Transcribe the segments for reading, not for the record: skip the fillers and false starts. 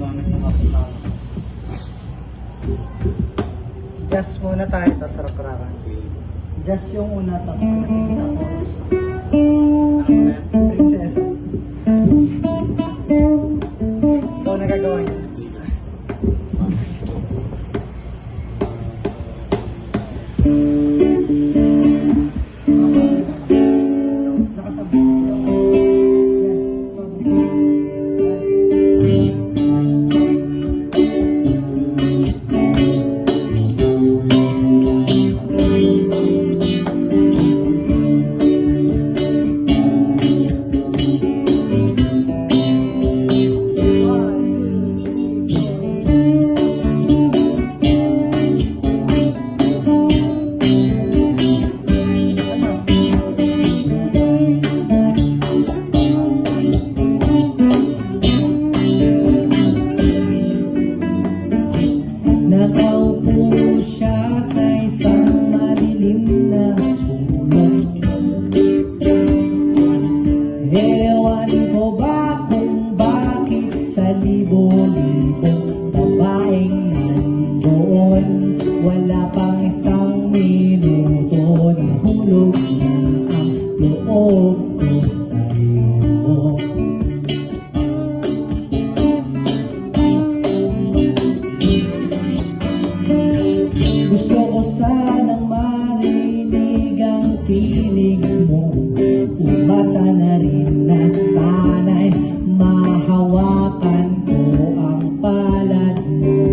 gumamit ng kapatid. Just muna tayo, tapos rak-rakan. Just yung una, tapos pagdating sa chorus. Prinsesa. Ikaw nagagawa niya. Nakaupo siya sa isang madilim na sulok. Ewan ko ba kung bakit sa libo-libong babaeng nandoon, wala pang isang minuto na hulog na ang loob ko sa'yo. Gusto ko sanang marinig ang tinig mo. Umasa na rin na sana'y mahawakan ko ang palad mo.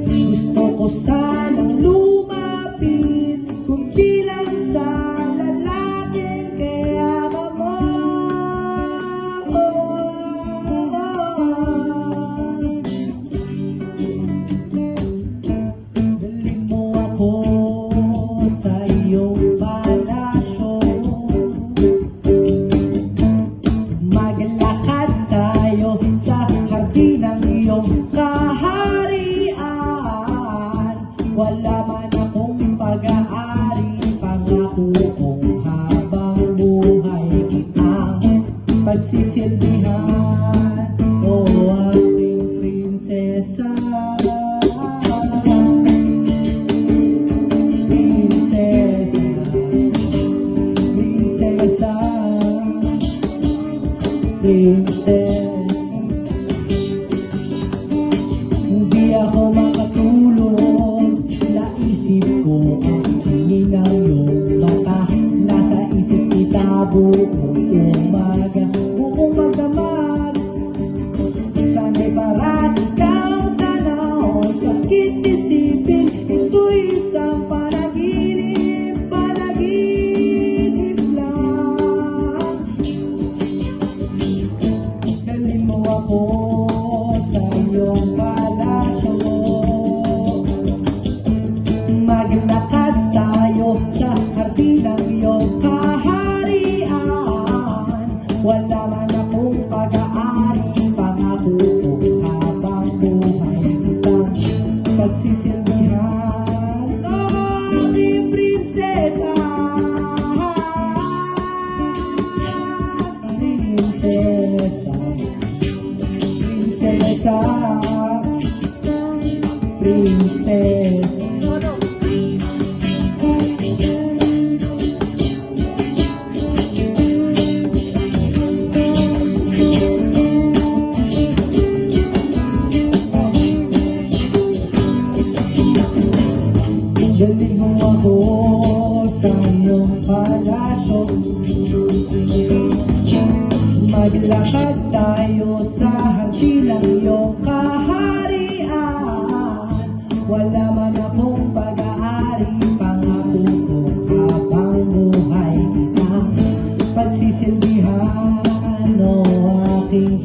Gusto ko sanang lumapit kung di lang sa lalaking kayama mo. Dalhin mo ako sa iyong palasyo. Maglakad tayo sa hardin ng iyong kaharian. Wala man akong pag-aari, pangako kong habang buhay kitang pagsisilbihan. O aking prinsesa, prinsesa, princess. Hindi ako makatulog, naisip ko ang tingin ng iyong mata. Nasa isip kita buong umaga, buong magdamag. Sana'y parati kang tanaw, sakit isipin, ito'y isang panaginip, panaginip lang. Dalhin mo ako sa iyong palasyo. Maglakad tayo sa hardin ng iyong kaharian. Wala man akong pag-aari, pangako ko habang buhay kitang pagsisilbihan. Oh, aking prinsesa, prinsesa, prinsesa, prinsesa. Dalhin mo ako sa iyong palasyo. Maglakad tayo sa hardin ng iyong kaharian. Wala man akong pag-aari, pangako ko habang buhay kitang pagsisilbihan. O aking